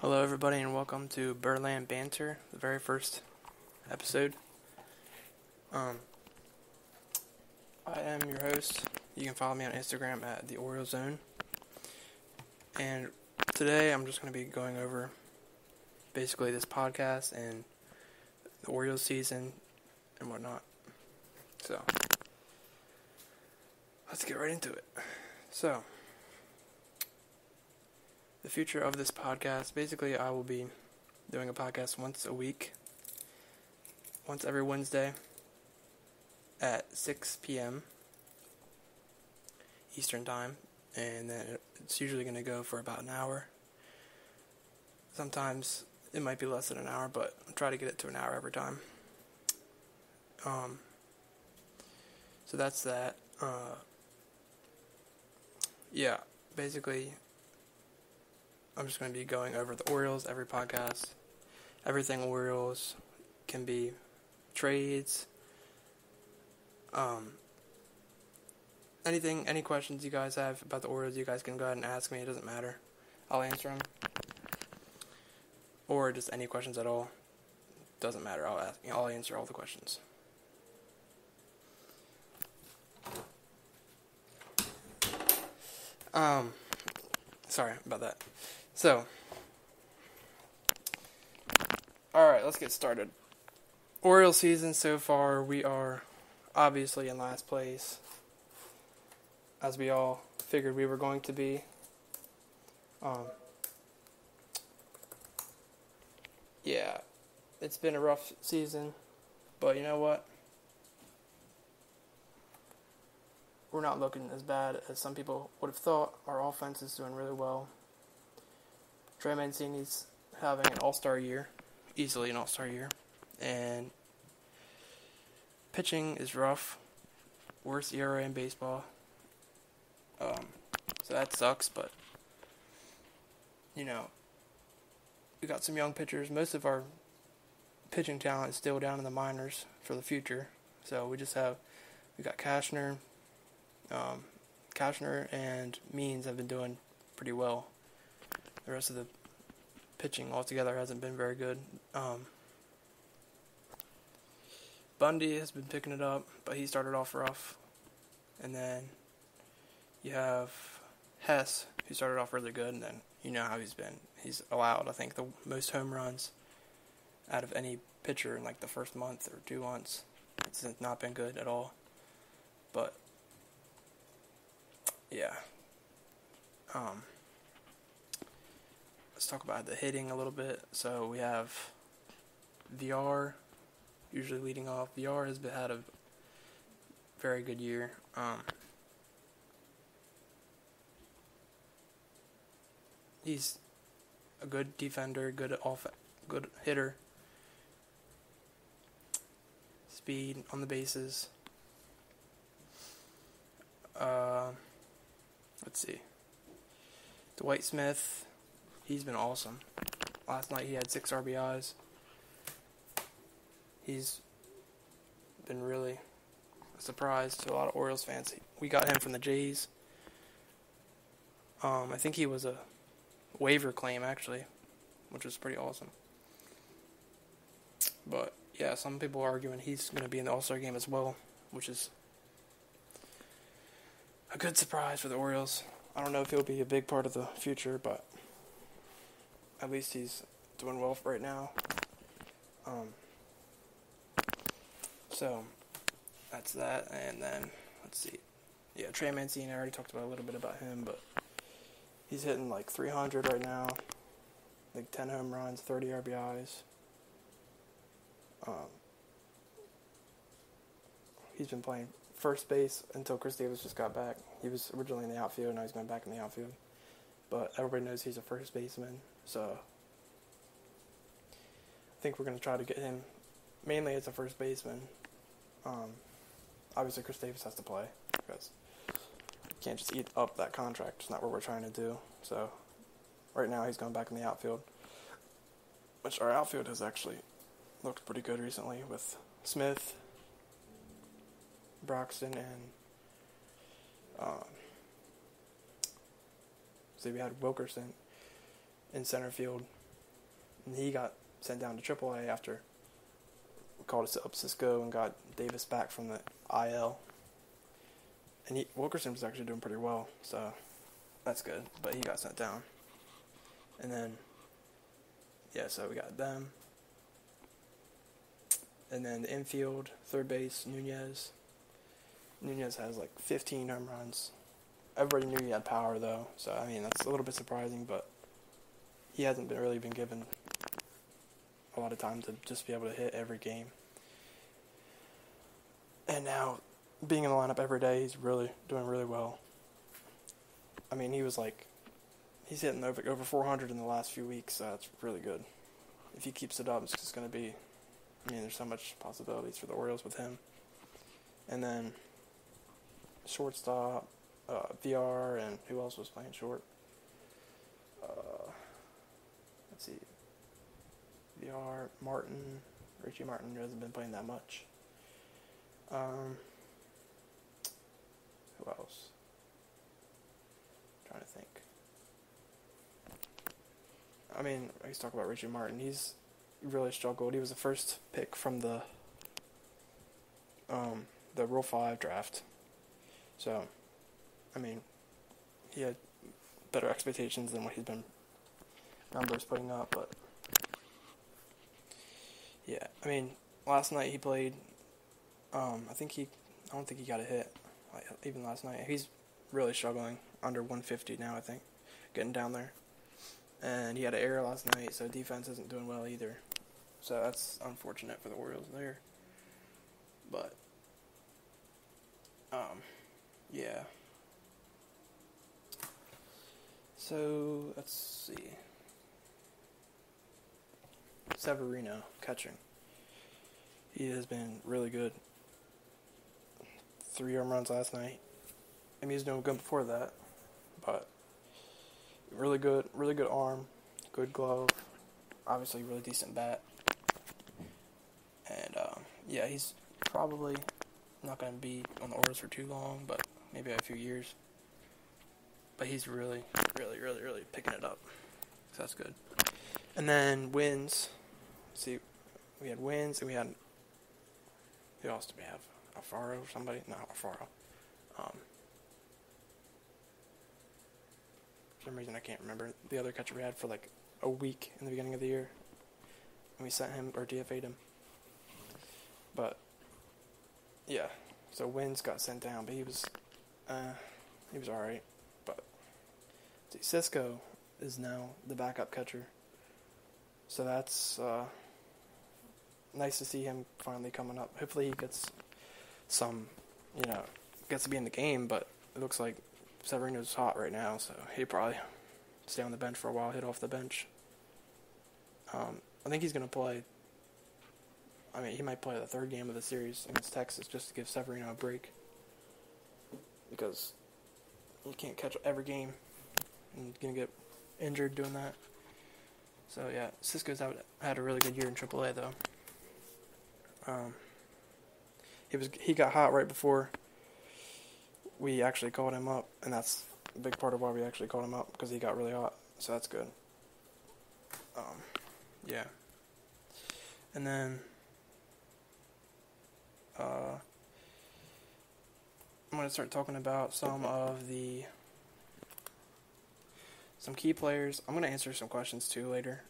Hello, everybody, and welcome to Birdland Banter, the very first episode. I am your host. You can follow me on Instagram at the Orioles Zone. And today I'm just going to be going over basically this podcast and the Orioles season and whatnot. So, let's get right into it. So, the future of this podcast, basically I will be doing a podcast once a week, once every Wednesday at 6 p.m. Eastern Time, and then it's usually going to go for about an hour. Sometimes it might be less than an hour, but I'll try to get it to an hour every time. So that's that. Basically I'm just going to be going over the Orioles every podcast. Everything Orioles can be trades. Any questions you guys have about the Orioles, you guys can go ahead and ask me. It doesn't matter. I'll answer them. Or just any questions at all. Doesn't matter. I'll answer all the questions. Sorry about that. So, alright, let's get started. Orioles season so far, we are obviously in last place, as we all figured we were going to be. It's been a rough season, but you know what? We're not looking as bad as some people would have thought. Our offense is doing really well. Trey Mancini's having an all-star year, easily an all-star year, and pitching is rough, worst ERA in baseball, so that sucks, but, we got some young pitchers. Most of our pitching talent is still down in the minors for the future, so we got Cashner and Means have been doing pretty well. The rest of the pitching altogether hasn't been very good. Bundy has been picking it up, but he started off rough. And then you have Hess, who started off really good, and then you know how he's been. He's allowed, I think, the most home runs out of any pitcher in like the first month or 2 months. It's not been good at all. But yeah. Let's talk about the hitting a little bit. So we have VR, usually leading off. VR has had a very good year. He's a good defender, good hitter. Speed on the bases. Let's see. Dwight Smith, he's been awesome. Last night he had 6 RBIs. He's been really a surprise to a lot of Orioles fans. We got him from the Jays. I think he was a waiver claim, actually, which was pretty awesome. But, yeah, some people are arguing he's going to be in the All-Star game as well, which is a good surprise for the Orioles. I don't know if he'll be a big part of the future, but at least he's doing well right now. So that's that. And then let's see. Yeah, Trey Mancini, I already talked about a little bit about him, but he's hitting like 300 right now. Like 10 home runs, 30 RBIs. He's been playing first base until Chris Davis just got back. He was originally in the outfield, now he's going back in the outfield. But everybody knows he's a first baseman, so I think we're going to try to get him mainly as a first baseman. Obviously Chris Davis has to play, because you can't just eat up that contract. It's not what we're trying to do. So right now he's going back in the outfield, which our outfield has actually looked pretty good recently with Smith, Broxton, and we had Wilkerson in center field And he got sent down to AAA after we called up Cisco and got Davis back from the IL. And Wilkerson was actually doing pretty well, so that's good. But he got sent down. And then, yeah, so we got them. And then the infield, third base, Nunez. Nunez has like 15 home runs. Everybody knew he had power, though. So, I mean, that's a little bit surprising, but he hasn't really been given a lot of time to just be able to hit every game. And now, being in the lineup every day, he's really doing really well. I mean, he's hitting over 400 in the last few weeks, so that's really good. If he keeps it up, it's just going to be, I mean, there's so much possibilities for the Orioles with him. And then, shortstop, VR, and who else was playing short? Let's see. VR, Martin, Richie Martin hasn't been playing that much. Who else? I'm trying to think. I mean, I used to talk about Richie Martin. He's really struggled. He was the first pick from the Rule 5 draft. So, I mean, he had better expectations than what he's been putting up, but yeah, I mean, last night he played, I don't think he got a hit, even last night. He's really struggling, under 150 now, I think, getting down there, and he had an error last night, so defense isn't doing well either, so that's unfortunate for the Orioles there, but, yeah. So, let's see. Severino, catching. He has been really good. 3 home runs last night. I mean, he was doing good before that. But, really good arm, good glove. Obviously, really decent bat. And, yeah, he's probably not going to be on the Orioles for too long, but maybe a few years. But he's really picking it up. So that's good. And then wins. See, we had wins, and we had, who else did we have? Alfaro or somebody? No, Alfaro. For some reason I can't remember the other catcher we had for like a week in the beginning of the year. And we sent him, or DFA'd him. But, yeah. So Wins got sent down, but he was alright. But, see, Cisco is now the backup catcher. So that's nice to see him finally coming up. Hopefully he gets gets to be in the game, but it looks like Severino's hot right now, so he'll probably stay on the bench for a while, hit off the bench. I think he's going to play, I mean, he might play the third game of the series against Texas just to give Severino a break, because you can't catch every game and going to get injured doing that. So, yeah, Cisco's had a really good year in AAA, though. He got hot right before we actually called him up, and that's a big part of why we actually called him up, because he got really hot, so that's good. Yeah. And then, I'm going to start talking about some key players. I'm going to answer some questions too later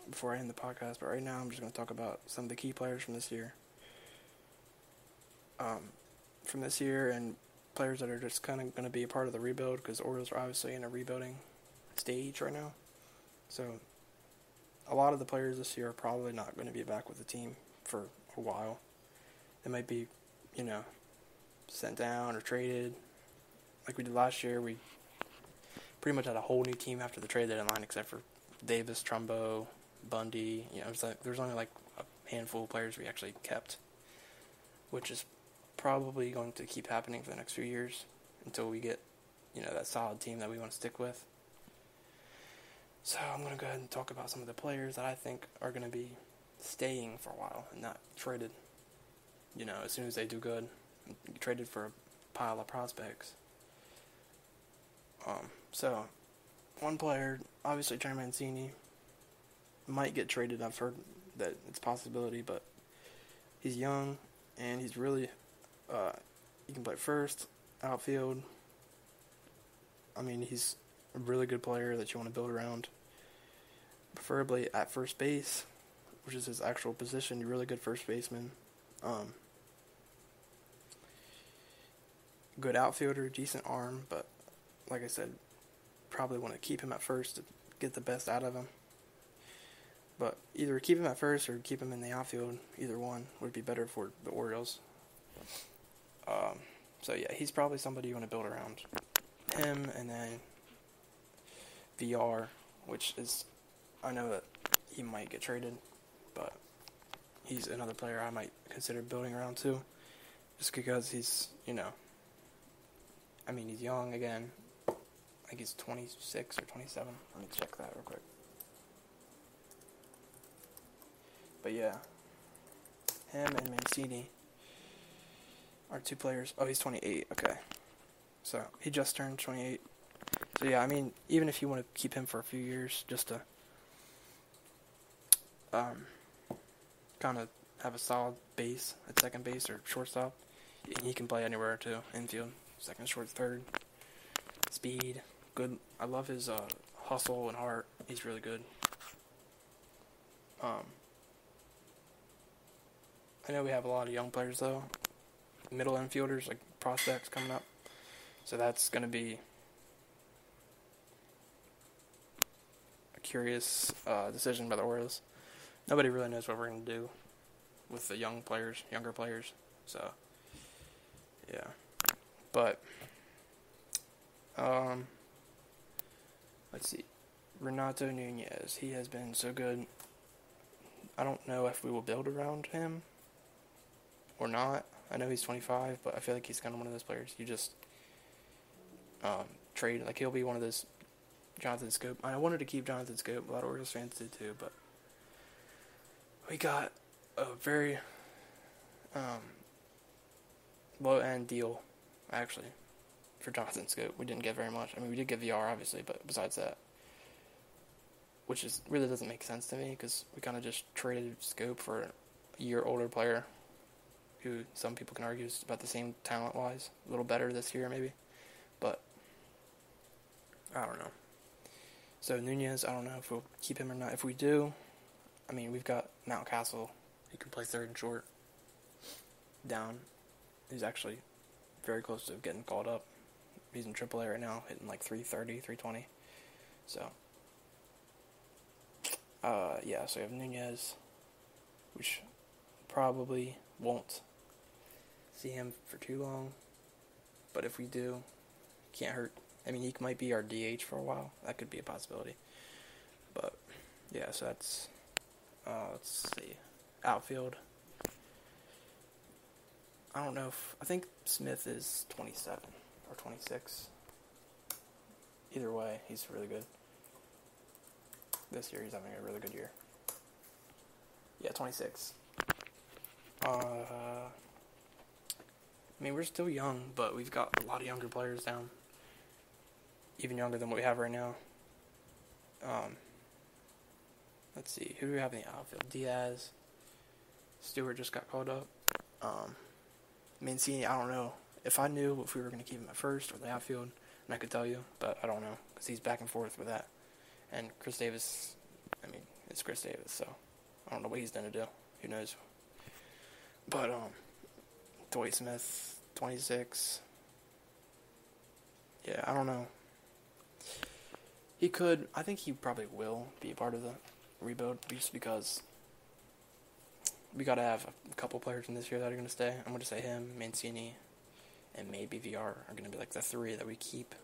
before I end the podcast, but right now I'm just going to talk about some of the key players from this year. And players that are just kind of going to be a part of the rebuild, because the Orioles are obviously in a rebuilding stage right now. So a lot of the players this year are probably not going to be back with the team for a while. They might be, sent down or traded. Like we did last year, we pretty much had a whole new team after the trade deadline, except for Davis, Trumbo, Bundy. It was like there's only like a handful of players we actually kept, which is probably going to keep happening for the next few years until we get, that solid team that we want to stick with. So I'm going to go ahead and talk about some of the players that I think are going to be staying for a while and not traded, as soon as they do good, traded for a pile of prospects. So, one player, obviously Trey Mancini. might get traded. I've heard that it's a possibility, but he's young and he's really he can play first, outfield. I mean, he's a really good player that you want to build around. Preferably at first base, which is his actual position. You're really good first baseman. Good outfielder, decent arm, but like I said, probably want to keep him at first to get the best out of him. But either keep him at first or keep him in the outfield. Either one would be better for the Orioles. So yeah, he's probably somebody you want to build around. Him, and then VR, which is, I know that he might get traded, but he's another player I might consider building around too. Just because he's, I mean, he's young again. I think he's 26 or 27. Let me check that real quick. But yeah, him and Mancini are two players. Oh, he's 28. Okay. So he just turned 28. So yeah, I mean, even if you want to keep him for a few years, just to kind of have a solid base at second base or shortstop, and he can play anywhere too. Infield, second, short, third, speed, good. I love his hustle and heart. He's really good. I know we have a lot of young players though, middle infielders like prospects coming up. So that's going to be a curious decision by the Orioles. Nobody really knows what we're going to do with the younger players. So, yeah. But, let's see. Renato Nunez. He has been so good. I don't know if we will build around him or not. I know he's 25, but I feel like he's kind of one of those players you just trade. Like, he'll be one of those Jonathan Scope. I wanted to keep Jonathan Scope. A lot of Orioles fans did too, but we got a very low-end deal, actually, for Jonathan Scope. We didn't get very much. I mean, we did get VR, obviously, but besides that, which is really doesn't make sense to me, because we kind of just traded Scope for a year older player who some people can argue is about the same talent-wise, a little better this year maybe, but I don't know. So Nunez, I don't know if we'll keep him or not. If we do, I mean, we've got Mountcastle, he can play third and short, down. He's actually very close to getting called up. He's in AAA right now, hitting like 330, 320. So, yeah, so we have Nunez, which probably won't see him for too long. But if we do, can't hurt. I mean, he might be our DH for a while. That could be a possibility. But, yeah, so that's, let's see, outfield. I don't know if, I think Smith is 27 or 26. Either way, he's really good. This year, he's having a really good year. Yeah, 26. I mean, we're still young, but we've got a lot of younger players down. Even younger than what we have right now. Let's see, who do we have in the outfield? Diaz. Stewart just got called up. Mancini, I don't know. If I knew if we were going to keep him at first or the outfield, and I could tell you, but I don't know, because he's back and forth with that. And Chris Davis, I mean, it's Chris Davis, so I don't know what he's going to do. Who knows? But, Dwight Smith, 26. Yeah, I don't know. He could, I think he probably will be a part of the rebuild, just because we got to have a couple players in this year that are going to stay. I'm going to say him, Mancini, and maybe VR are going to be like the three that we keep.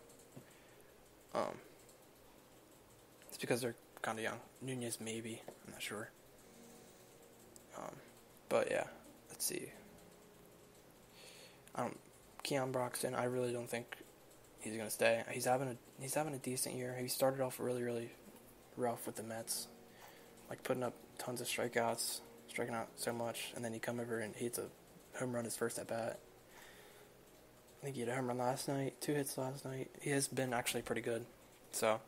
It's because they're kind of young. Nunez, maybe. I'm not sure. But yeah, let's see. Keon Broxton, I really don't think he's going to stay. He's having a decent year. He started off really, really rough with the Mets. Like, putting up tons of strikeouts, striking out so much, and then he come over and he hits a home run his first at-bat. I think he hit a home run last night, 2 hits last night. He has been actually pretty good. So,